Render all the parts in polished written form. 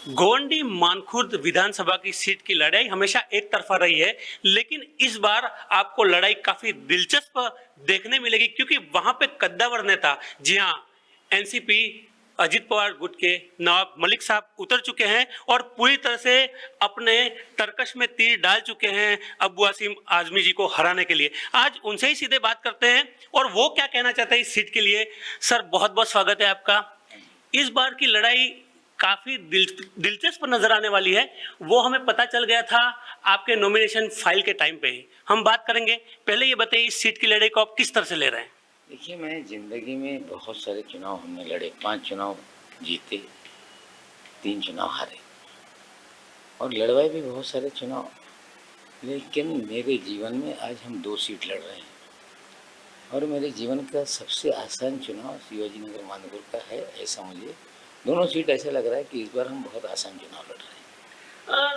गोवंडी मानखुर्द विधानसभा की सीट की लड़ाई हमेशा एक तरफा रही है, लेकिन इस बार आपको लड़ाई काफी दिलचस्प देखने मिलेगी क्योंकि वहां पे कद्दावर नेता, जी हाँ, एनसीपी अजित पवार गुट के नवाब मलिक साहब उतर चुके हैं और पूरी तरह से अपने तरकश में तीर डाल चुके हैं अबू आसिम आजमी जी को हराने के लिए। आज उनसे ही सीधे बात करते हैं और वो क्या कहना चाहते हैं इस सीट के लिए। सर, बहुत बहुत स्वागत है आपका। इस बार की लड़ाई काफी दिलचस्प नजर आने वाली है। वो हमें पता चल गया था आपके नॉमिनेशन फाइल के टाइम पे ही। हम बात करेंगे, पहले ये बताइए इस सीट की लड़ाई को आप किस तरह से ले रहे हैं। देखिए, मैं ज़िंदगी में बहुत सारे चुनाव हमने लड़े, 5 चुनाव जीते, 3 चुनाव हारे और लड़वाए भी बहुत सारे चुनाव। लेकिन मेरे जीवन में आज हम 2 सीट लड़ रहे हैं और मेरे जीवन का सबसे आसान चुनाव शिवाजी नगर मानपुर का है। ऐसा मुझे दोनों सीट ऐसा लग रहा है कि इस बार हम बहुत आसान चुनाव लड़ रहे हैं।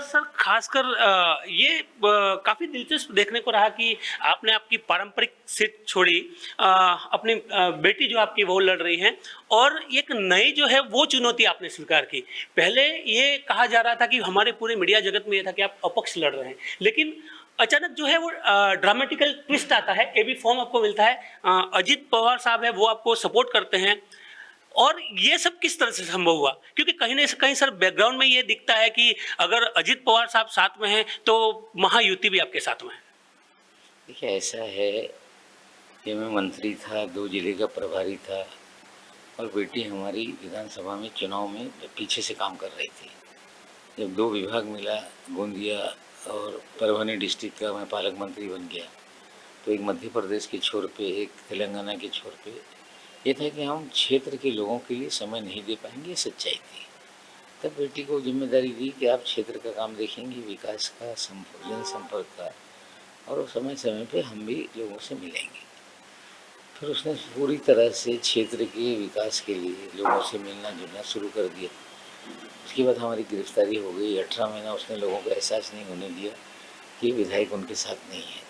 सर, खासकर ये काफी दिलचस्प देखने को रहा कि आपने आपकी पारंपरिक सीट छोड़ी, अपनी बेटी जो आपकी वो लड़ रही हैं और एक नई जो है वो चुनौती आपने स्वीकार की। पहले ये कहा जा रहा था कि हमारे पूरे मीडिया जगत में ये था कि आप अपक्ष लड़ रहे हैं, लेकिन अचानक जो है वो ड्रामेटिकल ट्विस्ट आता है, एबी फॉर्म आपको मिलता है, अजित पवार साहब है वो आपको सपोर्ट करते हैं। और ये सब किस तरह से संभव हुआ, क्योंकि कहीं ना कहीं सर बैकग्राउंड में ये दिखता है कि अगर अजित पवार साहब साथ में हैं तो महायुति भी आपके साथ में है। देखिए, ऐसा है कि मैं मंत्री था, 2 जिले का प्रभारी था और बेटी हमारी विधानसभा में चुनाव में पीछे से काम कर रही थी। जब 2 विभाग मिला, गोंदिया और परभनी डिस्ट्रिक्ट का मैं पालक मंत्री बन गया, तो एक मध्य प्रदेश के छोर पे, एक तेलंगाना के छोर पे ये था कि हम क्षेत्र के लोगों के लिए समय नहीं दे पाएंगे। ये सच्चाई थी। तब बेटी को जिम्मेदारी दी कि आप क्षेत्र का काम देखेंगे, विकास का, जनसंपर्क का, और समय समय पे हम भी लोगों से मिलेंगे। फिर उसने पूरी तरह से क्षेत्र के विकास के लिए लोगों से मिलना जुलना शुरू कर दिया। उसके बाद हमारी गिरफ्तारी हो गई। 18 महीना उसने लोगों को एहसास नहीं होने दिया कि विधायक उनके साथ नहीं है।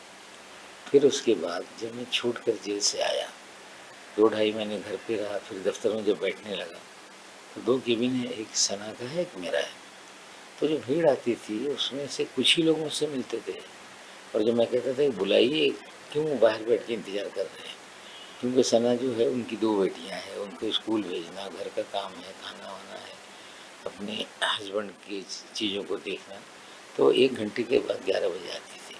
फिर उसके बाद जब मैं छूट कर जेल से आया, 2-2.5 महीने घर पे रहा, फिर दफ्तर में जब बैठने लगा तो 2 केबिन है, एक सना का है, एक मेरा है। तो जो भीड़ आती थी उसमें से कुछ ही लोग मुझसे मिलते थे और जब मैं कहता था बुलाइए, क्यों बाहर बैठ के इंतज़ार कर रहे हैं, क्योंकि सना जो है उनकी 2 बेटियां हैं, उनको स्कूल भेजना, घर का काम है, खाना वाना है, अपने हस्बैंड की चीज़ों को देखना। तो 1 घंटे के बाद 11 बजे आती थी।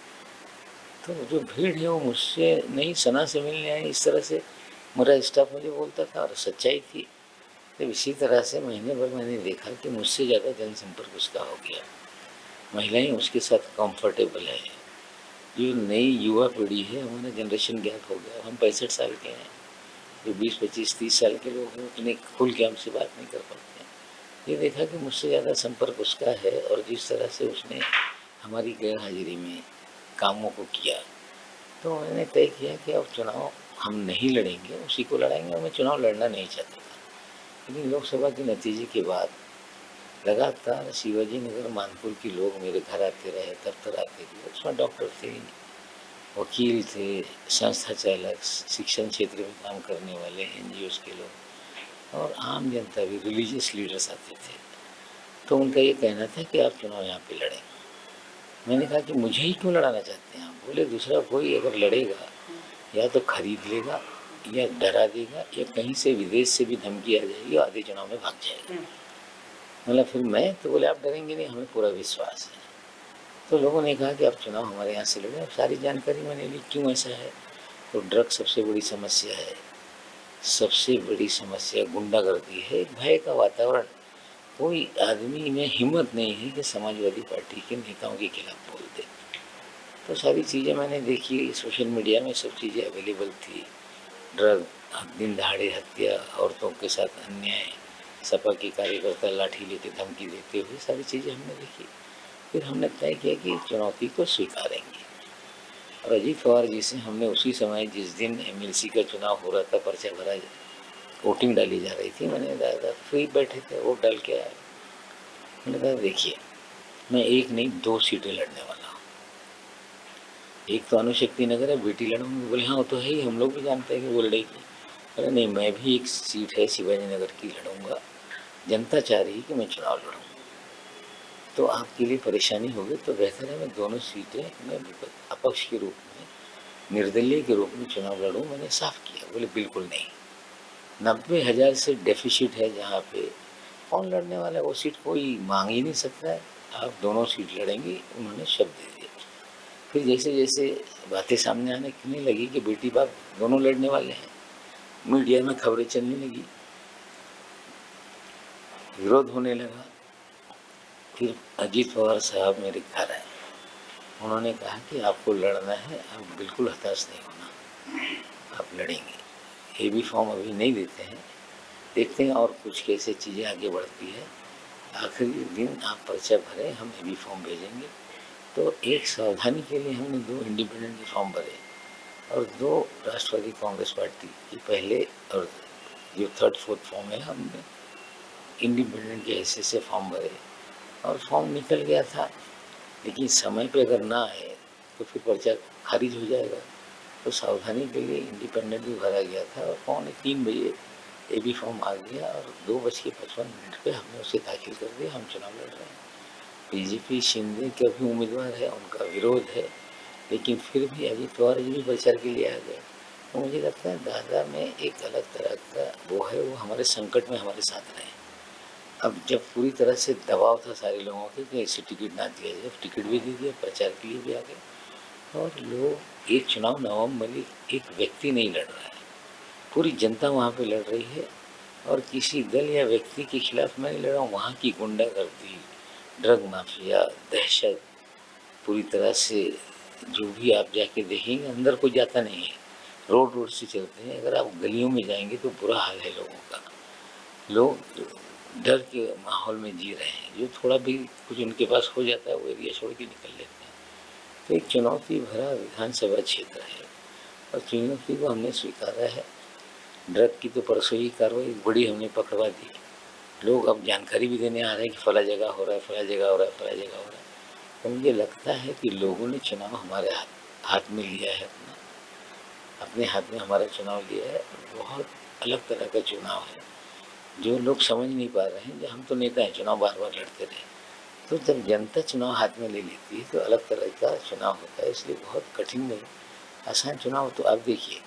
तो जो भीड़ है वो मुझसे नहीं, सना से मिलने आई, इस तरह से मेरा स्टाफ मुझे बोलता था और सच्चाई थी। तो इसी तरह से महीने भर मैंने देखा कि मुझसे ज़्यादा जनसंपर्क उसका हो गया। महिलाएं उसके साथ कंफर्टेबल है। जो नई युवा पीढ़ी है, हमारा जनरेशन गैप हो गया। हम 65 साल के हैं, जो 20, 25, 30 साल के लोग हैं उतने खुल के हमसे बात नहीं कर पाते हैं। ये देखा कि मुझसे ज़्यादा संपर्क उसका है और जिस तरह से उसने हमारी गैर हाजिरी में कामों को किया, तो मैंने तय किया कि अब चुनाव हम नहीं लड़ेंगे, उसी को लड़ाएंगे। और मैं चुनाव लड़ना नहीं चाहता था, लेकिन लोकसभा के नतीजे के बाद लगातार शिवाजी नगर मानपुर के लोग मेरे घर आते रहे, दफ्तर आते थे। उसमें डॉक्टर थे, वकील थे, संस्था चालक, शिक्षण क्षेत्र में काम करने वाले, NGOs के लोग और आम जनता भी, रिलीजियस लीडर्स आते थे। तो उनका ये कहना था कि आप चुनाव यहाँ पे लड़ें। मैंने कहा कि मुझे ही क्यों लड़ाना चाहते हैं आप? बोले दूसरा कोई अगर लड़ेगा या तो खरीद लेगा या डरा देगा या कहीं से विदेश से भी धमकी आ जाएगी और आधे चुनाव में भाग जाएगा। मतलब फिर मैं तो बोले आप डरेंगे नहीं, हमें पूरा विश्वास है। तो लोगों ने कहा कि आप चुनाव हमारे यहाँ से लड़ें। अब सारी जानकारी मैंने ली क्यों ऐसा है। तो ड्रग सबसे बड़ी समस्या है, सबसे बड़ी समस्या गुंडागर्दी है, भय का वातावरण। कोई आदमी में हिम्मत नहीं है कि समाजवादी पार्टी के नेताओं के खिलाफ बोल दे। तो सारी चीज़ें मैंने देखी, सोशल मीडिया में सब चीज़ें अवेलेबल थी। ड्रग, दिन दहाड़े हत्या, औरतों के साथ अन्याय, सपा के कार्यकर्ता लाठी लेके धमकी देते हुए, सारी चीज़ें हमने देखी। फिर हमने तय किया कि चुनौती को स्वीकारेंगे और अजीत पवार जी से हमने उसी समय, जिस दिन MLC का चुनाव हो रहा था, पर्चा भरा, वोटिंग डाली जा रही थी, मैंने दादा फ्री बैठे थे, वोट डाल के आए। मैंने कहा देखिए, मैं एक नहीं 2 सीटें लड़ने वाला हूँ। एक तो अनुशक्ति नगर है, बेटी लड़ूंगी। बोले हाँ वो तो है ही, हम लोग भी जानते हैं कि वो लड़ेगी। अरे नहीं, मैं भी एक सीट है शिवाजी नगर की लड़ूंगा। जनता चाह रही कि मैं चुनाव लड़ूँ। तो आपके लिए परेशानी होगी, तो बेहतर है मैं दोनों सीटें मैं अपक्ष के रूप में, निर्दलीय के रूप में चुनाव लड़ूं। मैंने साफ किया, बोले बिल्कुल नहीं, 90,000 से डेफिसिट है जहाँ पे कौन लड़ने वाला है, वो सीट कोई मांग ही नहीं सकता है, आप दोनों सीट लड़ेंगे, उन्होंने शब्द दे दिया। फिर जैसे जैसे बातें सामने आने लगी कि बेटी बाप दोनों लड़ने वाले हैं, मीडिया में खबरें चलने लगी, विरोध होने लगा। फिर अजीत पवार साहब मेरे घर आए, उन्होंने कहा कि आपको लड़ना है, आप बिल्कुल हताश नहीं होना, आप लड़ेंगे। एबी फॉर्म अभी नहीं देते हैं, देखते हैं और कुछ कैसे चीज़ें आगे बढ़ती है। आखिरी दिन आप पर्चा भरें, हम एबी फॉर्म भेजेंगे। तो एक सावधानी के लिए हमने 2 इंडिपेंडेंट के फॉर्म भरे और 2 राष्ट्रवादी कांग्रेस पार्टी की पहले, और जो 3rd 4th फॉर्म है हमने इंडिपेंडेंट के हिस्से से फॉर्म भरे और फॉर्म निकल गया था। लेकिन समय पे अगर ना आए तो फिर पर्चा खारिज हो जाएगा, तो सावधानी के लिए इंडिपेंडेंट भी भरा गया था और 2:45 बजे एबी फॉर्म आ गया और 2:55 पे हमने उसे दाखिल कर दिया। हम चुनाव लड़ रहे हैं। बीजेपी शिंदे के भी उम्मीदवार है, उनका विरोध है, लेकिन फिर भी अजीत पवार जी भी प्रचार के लिए आ गए। तो मुझे लगता है दादा में एक अलग तरह का वो है, वो हमारे संकट में हमारे साथ रहे। अब जब पूरी तरह से दबाव था सारे लोगों के कि ऐसे टिकट ना दिया जाए, टिकट भी दे दिया, प्रचार के लिए भी आ गए। और लोग, एक चुनाव नवंबर में एक व्यक्ति नहीं लड़ रहा है, पूरी जनता वहाँ पे लड़ रही है। और किसी दल या व्यक्ति के खिलाफ मैं नहीं लड़ रहा हूँ, वहाँ की गुंडागर्दी, ड्रग माफिया, दहशत, पूरी तरह से जो भी आप जाके देखेंगे अंदर कोई जाता नहीं है, रोड रोड से चलते हैं। अगर आप गलियों में जाएंगे तो बुरा हाल है लोगों का, लोग डर के माहौल में जी रहे हैं। जो थोड़ा भी कुछ उनके पास हो जाता है वो एरिया छोड़ के निकल लेते हैं। तो एक चुनौती भरा विधानसभा क्षेत्र है और चुनौती को हमने स्वीकारा है। ड्रग की तो परसों ही कार्रवाई बड़ी हमने पकड़वा दी, लोग अब जानकारी भी देने आ रहे हैं कि फला जगह हो रहा है, फला जगह हो रहा है, फला जगह हो रहा है। तो मुझे लगता है कि लोगों ने चुनाव हमारे हाथ में लिया है, अपने हाथ में हमारा चुनाव लिया है। बहुत अलग तरह का चुनाव है जो लोग समझ नहीं पा रहे हैं। जो हम तो नेता हैं, चुनाव बार बार लड़ते रहे, तो जब जनता चुनाव हाथ में ले लेती है तो अलग तरह का चुनाव होता है। इसलिए बहुत कठिन नहीं, आसान चुनाव। तो आप देखिए,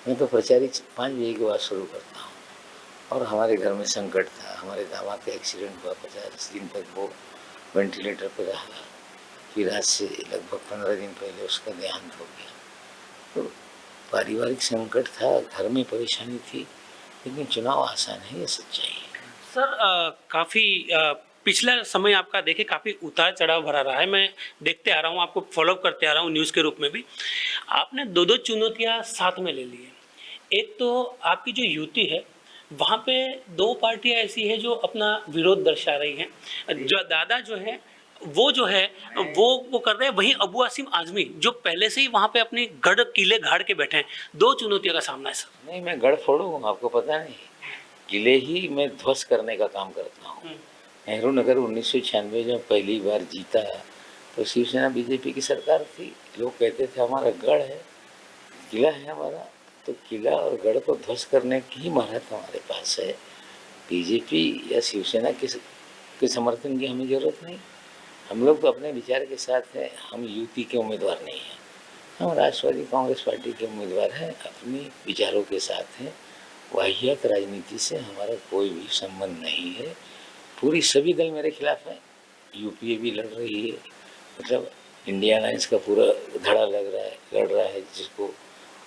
मैं तो प्रचार 5 बजे के बाद शुरू करता हूँ और हमारे घर में संकट था, हमारे दामाद का एक्सीडेंट हुआ, 50 दिन तक वो वेंटिलेटर पर रहा, फिर आज से लगभग 15 दिन पहले उसका देहांत हो गया। तो पारिवारिक संकट था, घर में परेशानी थी, लेकिन चुनाव आसान है, ये सच्चाई है। सर काफ़ी पिछला समय आपका देखे काफ़ी उतार चढ़ाव भरा रहा है। मैं देखते आ रहा हूँ, आपको फॉलो करते आ रहा हूँ न्यूज़ के रूप में भी। आपने 2-2 चुनौतियाँ साथ में ले ली है। एक तो आपकी जो युति है, वहाँ पे 2 पार्टियाँ ऐसी हैं जो अपना विरोध दर्शा रही हैं। जो दादा जो है वो जो है वो कर रहे हैं, वहीं अबू आसिम आज़मी जो पहले से ही वहाँ पे अपनी गढ़ किले गाड़ के बैठे हैं। 2 चुनौतियों का सामना है सर। नहीं, मैं गढ़ फोड़ू हूँ, आपको पता नहीं, किले ही मैं ध्वस्त करने का काम करता हूँ। नेहरू नगर 1996 जब पहली बार जीता तो शिवसेना बीजेपी की सरकार थी, लोग कहते थे हमारा गढ़ है, किला है हमारा, तो किला और गढ़ को ध्वस्त करने की ही महारत हमारे पास है। बीजेपी या शिवसेना के समर्थन की हमें ज़रूरत नहीं, हम लोग तो अपने विचार के साथ हैं। हम यूपी के उम्मीदवार नहीं हैं, हम राष्ट्रवादी कांग्रेस पार्टी के उम्मीदवार हैं, अपने विचारों के साथ हैं। वाहियात राजनीति से हमारा कोई भी संबंध नहीं है। पूरी सभी दल मेरे खिलाफ हैं, यूपीए भी लड़ रही है, मतलब इंडिया अलायंस का पूरा धड़ा लड़ रहा है, जिसको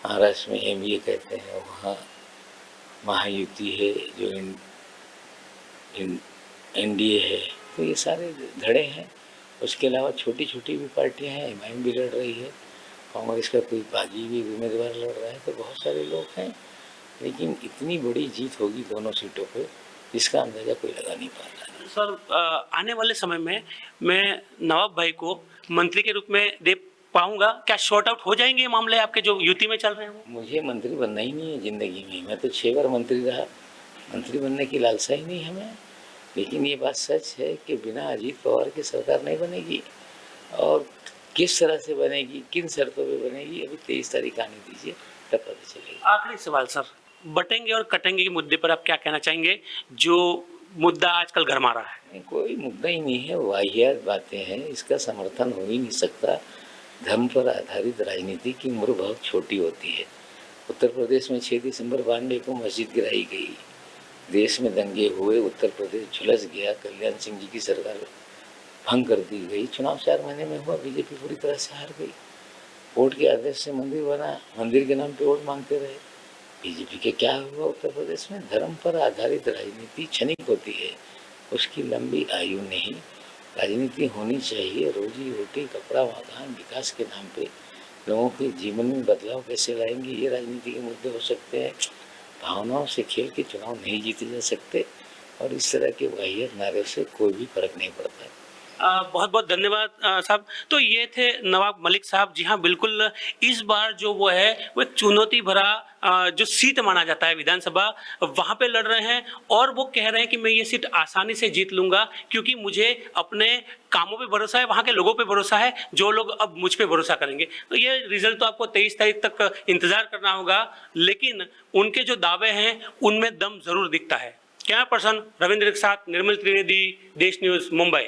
महाराष्ट्र में एमवीए कहते हैं, वहाँ महायुति है, जो एनडीए है। तो ये सारे धड़े हैं। उसके अलावा छोटी छोटी भी पार्टियां हैं, एमआईएम भी लड़ रही है, कांग्रेस का कोई बागी भी उम्मीदवार लड़ रहा है, तो बहुत सारे लोग हैं। लेकिन इतनी बड़ी जीत होगी दोनों सीटों पे, इसका अंदाज़ा कोई लगा नहीं पा रहा है। सर आने वाले समय में मैं नवाब भाई को मंत्री के रूप में दे पाऊंगा क्या? शॉर्ट आउट हो जाएंगे ये मामले आपके जो युति में चल रहे हैं? मुझे मंत्री बनना ही नहीं है ज़िंदगी में, मैं तो 6 बार मंत्री रहा, मंत्री बनने की लालसा ही नहीं हमें। लेकिन ये बात सच है कि बिना अजीत पवार की सरकार नहीं बनेगी, और किस तरह से बनेगी, किन शर्तों पे बनेगी, अभी 23 तारीख आने दीजिए, तब पता चलेगा। आखिरी सवाल सर, बटेंगे और कटेंगे के मुद्दे पर आप क्या कहना चाहेंगे? जो मुद्दा आजकल गरमा रहा है? नहीं, कोई मुद्दा ही नहीं है, वाहियात बातें हैं, इसका समर्थन हो ही नहीं सकता। धर्म पर आधारित राजनीति की उम्र बहुत छोटी होती है। उत्तर प्रदेश में 6 दिसंबर 92 को मस्जिद गिराई गई, देश में दंगे हुए, उत्तर प्रदेश झुलस गया, कल्याण सिंह जी की सरकार भंग कर दी गई, चुनाव 4 महीने में हुआ, बीजेपी पूरी तरह से हार गई। वोट के आदेश से मंदिर बना, मंदिर के नाम पे वोट मांगते रहे। बीजेपी के क्या हुआ उत्तर प्रदेश में? धर्म पर आधारित राजनीति क्षणिक होती है, उसकी लंबी आयु नहीं। राजनीति होनी चाहिए, रोजी रोटी, कपड़ा मकान, विकास के नाम पे लोगों के जीवन में बदलाव कैसे लाएंगे, ये राजनीति के मुद्दे हो सकते हैं। भावनाओं से खेल के चुनाव नहीं जीते जा सकते, और इस तरह के वाहियात नारे से कोई भी फर्क नहीं पड़ता है। बहुत बहुत धन्यवाद साहब। तो ये थे नवाब मलिक साहब। जी हाँ, बिल्कुल इस बार जो वो है वो एक चुनौती भरा जो सीट माना जाता है विधानसभा, वहाँ पे लड़ रहे हैं, और वो कह रहे हैं कि मैं ये सीट आसानी से जीत लूँगा, क्योंकि मुझे अपने कामों पे भरोसा है, वहाँ के लोगों पे भरोसा है, जो लोग अब मुझ पे भरोसा करेंगे। तो ये रिजल्ट तो आपको 23 तारीख तक इंतजार करना होगा, लेकिन उनके जो दावे हैं उनमें दम जरूर दिखता है। कैमरा पर्सन रविंद्र के साथ निर्मल त्रिवेदी, देश न्यूज़, मुंबई।